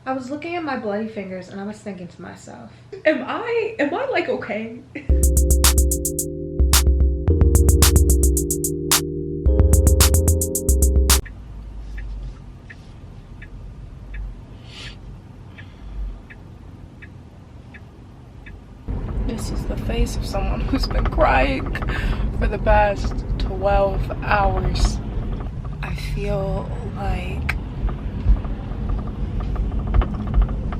I was looking at my bloody fingers and I was thinking to myself, am I like okay? This is the face of someone who's been crying for the past 12 hours. I feel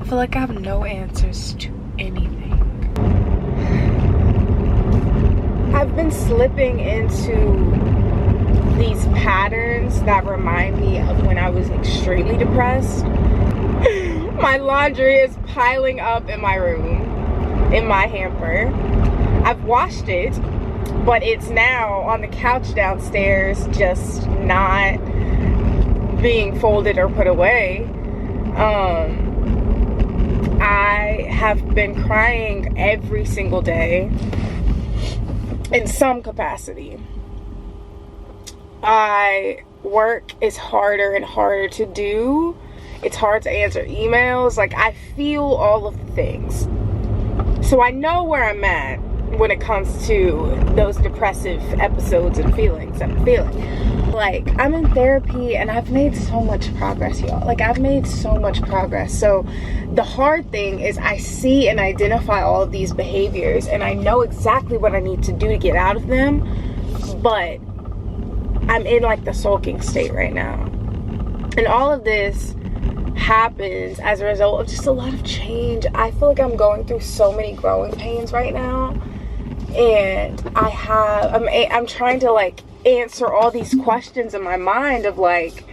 like I have no answers to anything. I've been slipping into these patterns that remind me of when I was extremely depressed. My laundry is piling up in my room, in my hamper. I've washed it, but it's now on the couch downstairs, just not being folded or put away. I have been crying every single day in some capacity. Work is harder and harder to do. It's hard to answer emails. Like, I feel all of the things. So I know where I'm at when it comes to those depressive episodes and feelings I'm feeling. Like, I'm in therapy and I've made so much progress, y'all. Like, I've made so much progress. So the hard thing is I see and identify all of these behaviors and I know exactly what I need to do to get out of them, but I'm in like the sulking state right now. And all of this happens as a result of just a lot of change. I feel like I'm going through so many growing pains right now, and I'm trying to like answer all these questions in my mind of like,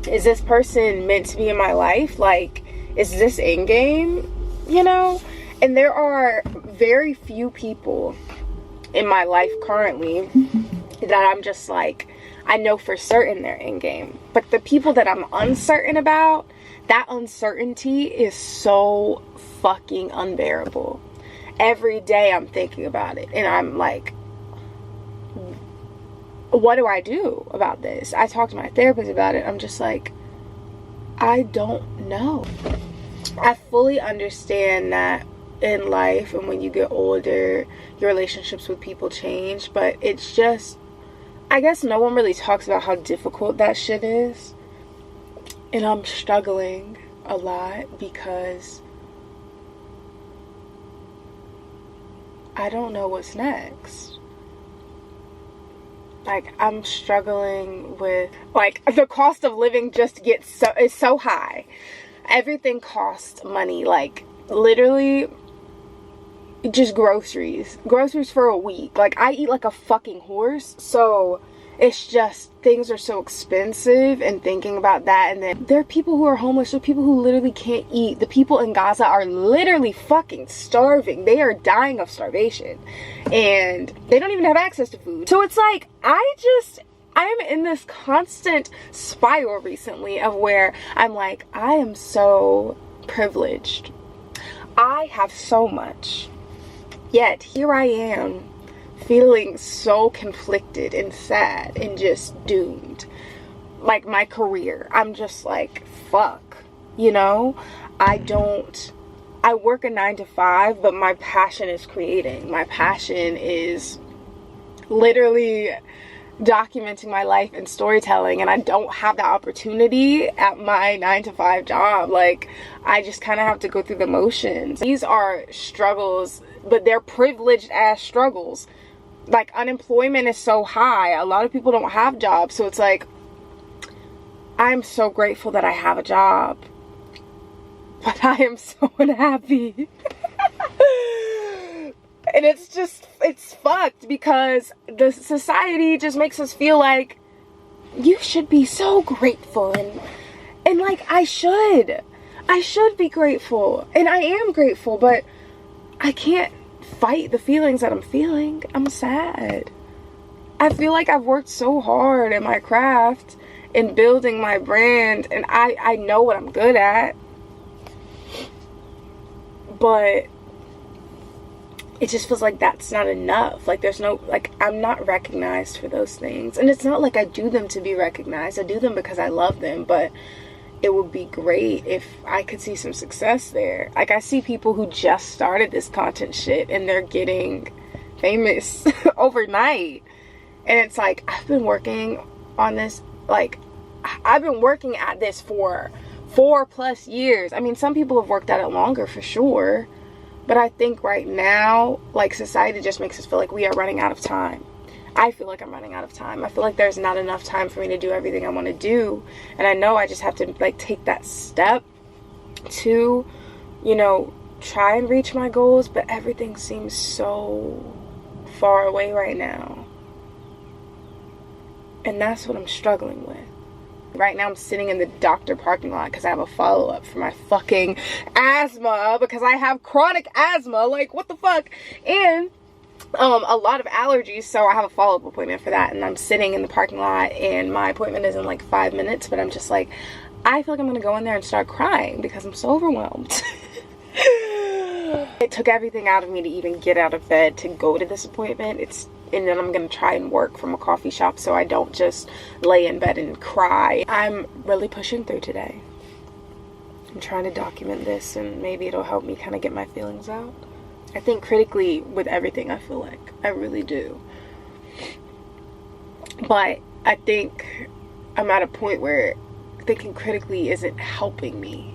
is this person meant to be in my life? Like, is this endgame? You know? And there are very few people in my life currently that I'm just like, I know for certain they're endgame. But the people that I'm uncertain about, that uncertainty is so fucking unbearable. Every day I'm thinking about it and I'm like, what do I do about this? I talked to my therapist about it. I'm just like, I don't know. I fully understand that in life and when you get older, your relationships with people change, but it's just, I guess no one really talks about how difficult that shit is. And I'm struggling a lot because I don't know what's next. Like, I'm struggling with, like, the cost of living just is so high. Everything costs money. Like, literally, just groceries for a week. Like, I eat like a fucking horse, so it's just, things are so expensive, and thinking about that. And then there are people who are homeless. There are people who literally can't eat. The people in Gaza are literally fucking starving. They are dying of starvation and they don't even have access to food. So it's like, I am in this constant spiral recently of where I'm like, I am so privileged. I have so much. Yet here I am feeling so conflicted and sad and just doomed. Like, my career, I'm just like, fuck, you know? I work a 9-to-5, but my passion is creating. My passion is literally documenting my life and storytelling, and I don't have that opportunity at my 9-to-5 job. Like, I just kind of have to go through the motions. These are struggles, but they're privileged ass struggles. Like, unemployment is so high. A lot of people don't have jobs, so it's like, I'm so grateful that I have a job, but I am so unhappy. And it's just, it's fucked because the society just makes us feel like you should be so grateful, and like, I should be grateful, and I am grateful, but I can't fight the feelings that I'm feeling. I'm sad. I feel like I've worked so hard in my craft in building my brand, and I know what I'm good at, but it just feels like that's not enough. Like, there's no, like, I'm not recognized for those things. And it's not like I do them to be recognized. I do them because I love them, but it would be great if I could see some success there. Like, I see people who just started this content shit and they're getting famous overnight. And it's like, I've been working on this, like, I've been working at this for 4+ years. I mean, some people have worked at it longer for sure. But I think right now, like, society just makes us feel like we are running out of time. I feel like I'm running out of time. I feel like there's not enough time for me to do everything I want to do. And I know I just have to, like, take that step to, you know, try and reach my goals. But everything seems so far away right now. And that's what I'm struggling with. Right now I'm sitting in the doctor parking lot because I have a follow-up for my fucking asthma, because I have chronic asthma. Like, what the fuck? And a lot of allergies, so I have a follow-up appointment for that, and I'm sitting in the parking lot and my appointment is in like 5 minutes, but I'm just like, I feel like I'm gonna go in there and start crying because I'm so overwhelmed. It took everything out of me to even get out of bed to go to this appointment. And then I'm gonna try and work from a coffee shop so I don't just lay in bed and cry. I'm really pushing through today. I'm trying to document this, and maybe it'll help me kind of get my feelings out. I think critically with everything, I feel like I really do. But I think I'm at a point where thinking critically isn't helping me,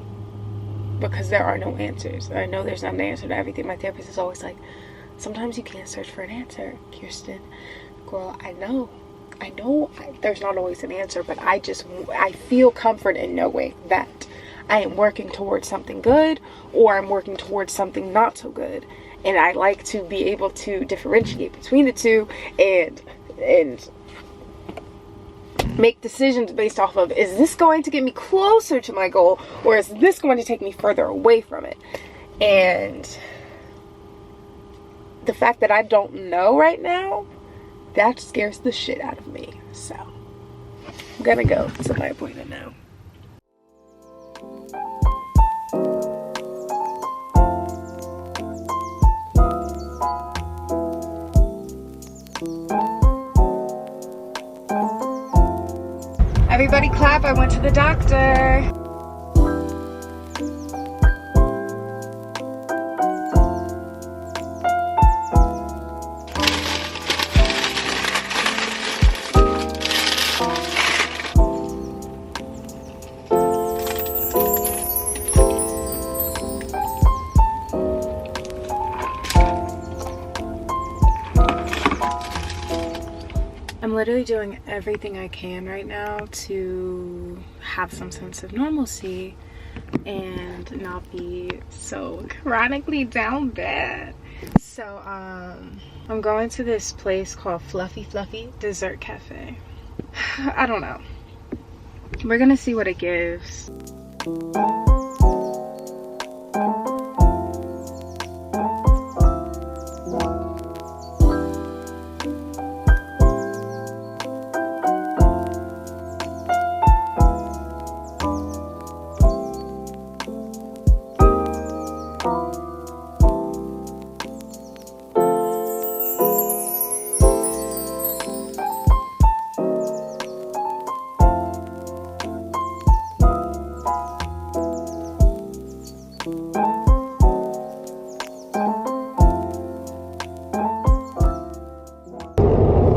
because there are no answers. I know there's not an answer to everything. My therapist is always like, sometimes you can't search for an answer, Kirsten. Girl, I know there's not always an answer, but I feel comfort in knowing that I am working towards something good, or I'm working towards something not so good. And I like to be able to differentiate between the two and make decisions based off of, is this going to get me closer to my goal, or is this going to take me further away from it? And the fact that I don't know right now, that scares the shit out of me. So I'm gonna go to my appointment now. Everybody clap, I went to the doctor. I'm literally doing everything I can right now to have some sense of normalcy and not be so chronically down bad. So I'm going to this place called Fluffy Dessert Cafe. I don't know. We're gonna see what it gives.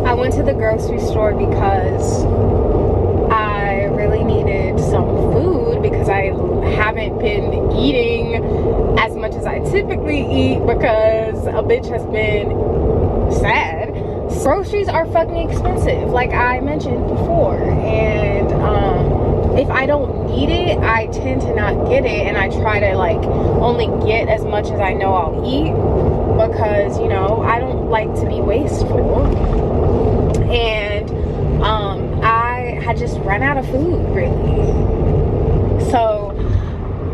I went to the grocery store because I really needed some food, because I haven't been eating as much as I typically eat because a bitch has been sad. Groceries are fucking expensive, like I mentioned before, and if I don't need it, I tend to not get it, and I try to like only get as much as I know I'll eat, because, you know, I don't like to be wasteful. And I had just run out of food, really. So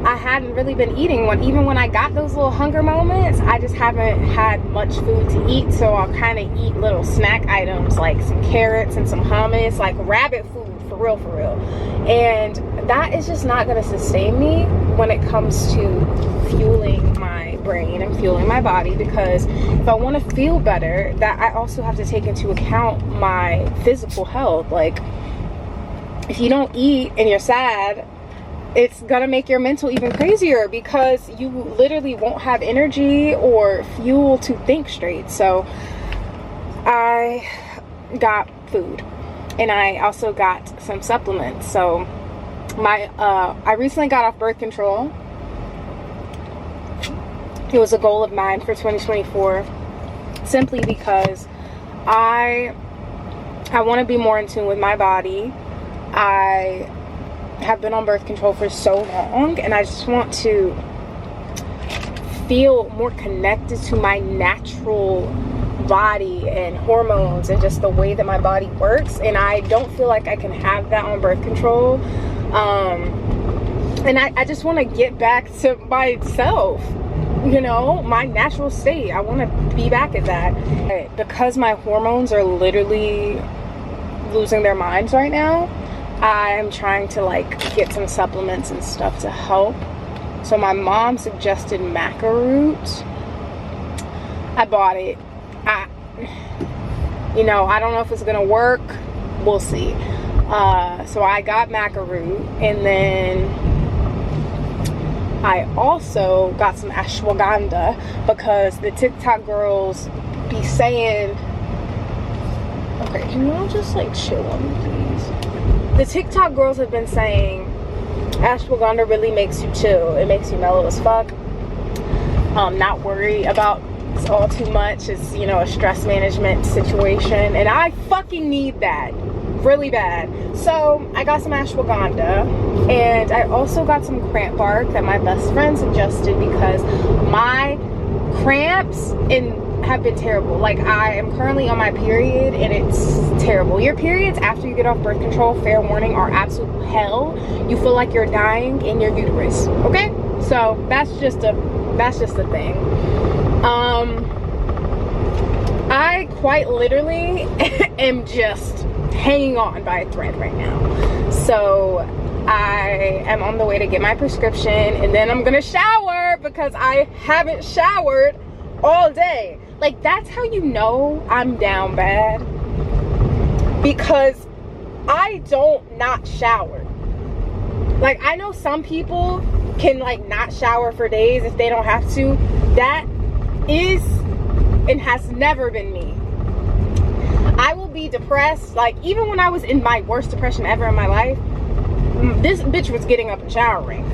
I hadn't really been eating even when I got those little hunger moments. I just haven't had much food to eat, so I'll kind of eat little snack items like some carrots and some hummus, like rabbit food, for real. And that is just not going to sustain me when it comes to fueling my brain and fueling my body, because if I want to feel better, that I also have to take into account my physical health. Like, if you don't eat and you're sad, it's gonna make your mental even crazier because you literally won't have energy or fuel to think straight. So I got food, and I also got some supplements. So I recently got off birth control. It was a goal of mine for 2024, simply because I want to be more in tune with my body. I have been on birth control for so long, and I just want to feel more connected to my natural body and hormones and just the way that my body works. And I don't feel like I can have that on birth control. And I just want to get back to myself, you know, my natural state. I want to be back at that. Because my hormones are literally losing their minds right now, I'm trying to like get some supplements and stuff to help. So my mom suggested maca root. I bought it. You know, I don't know if it's gonna work. We'll see. So I got maca root, and then I also got some ashwagandha because the TikTok girls be saying, okay, can y'all just like chill on me, please? The TikTok girls have been saying ashwagandha really makes you chill. It makes you mellow as fuck. Not worry about it's all too much. It's, you know, a stress management situation, and I fucking need that really bad. So I got some ashwagandha, and I also got some cramp bark that my best friend suggested because my cramps have been terrible. Like, I am currently on my period, and it's terrible. Your periods after you get off birth control, fair warning, are absolute hell. You feel like you're dying in your uterus. Okay, so that's just a thing. I quite literally am just hanging on by a thread right now. So I am on the way to get my prescription, and then I'm gonna shower because I haven't showered all day. Like, that's how you know I'm down bad, because I don't not shower. Like, I know some people can like not shower for days if they don't have to. That is and has never been me. I will be depressed. Like, even when I was in my worst depression ever in my life, this bitch was getting up and showering.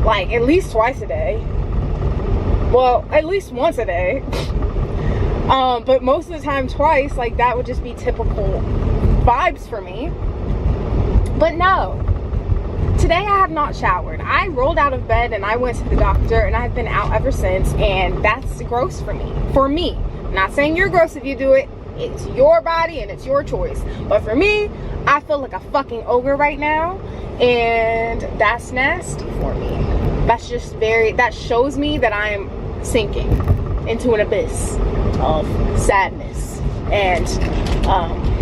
Like, at least twice a day. Well, at least once a day. But most of the time twice. Like, that would just be typical vibes for me. But no. Today I have not showered. I rolled out of bed and I went to the doctor, and I've been out ever since, and that's gross for me. For me. I'm not saying you're gross if you do it. It's your body and it's your choice. But for me, I feel like a fucking ogre right now, and that's nasty for me. That's just that shows me that I am sinking into an abyss of sadness and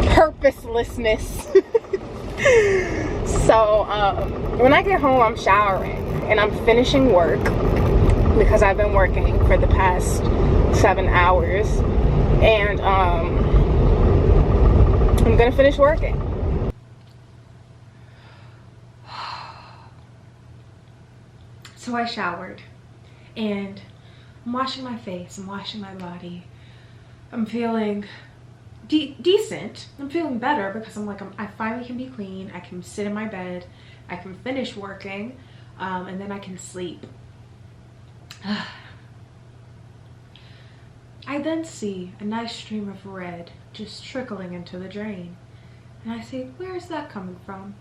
purposelessness. So when I get home, I'm showering and I'm finishing work because I've been working for the past 7 hours, and I'm gonna finish working. So I showered, and I'm washing my face, I'm washing my body. I'm feeling decent. I'm feeling better because I'm like, I finally can be clean. I can sit in my bed. I can finish working, and then I can sleep. I then see a nice stream of red just trickling into the drain. And I say, where is that coming from?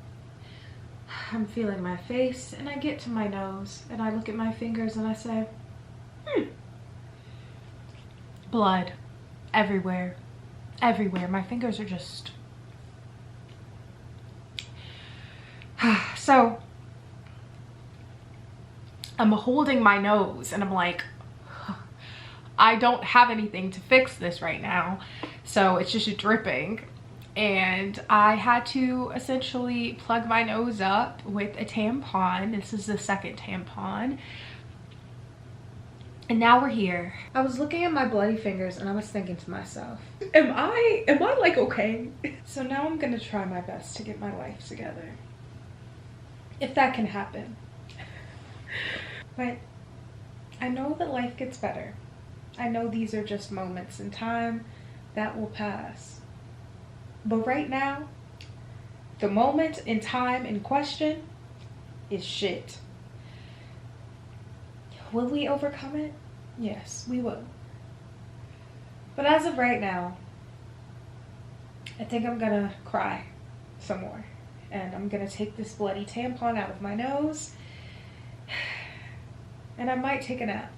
I'm feeling my face, and I get to my nose, and I look at my fingers, and I say, blood everywhere. Everywhere. My fingers are just... So I'm holding my nose, and I'm like, I don't have anything to fix this right now, so it's just dripping. And I had to essentially plug my nose up with a tampon. This is the second tampon. And now we're here. I was looking at my bloody fingers, and I was thinking to myself, am I like okay? So now I'm gonna try my best to get my life together. if that can happen. But I know that life gets better. I know these are just moments in time that will pass. But right now, the moment in time in question is shit. Will we overcome it? Yes, we will. But as of right now, I think I'm gonna cry some more. And I'm gonna take this bloody tampon out of my nose. And I might take a nap.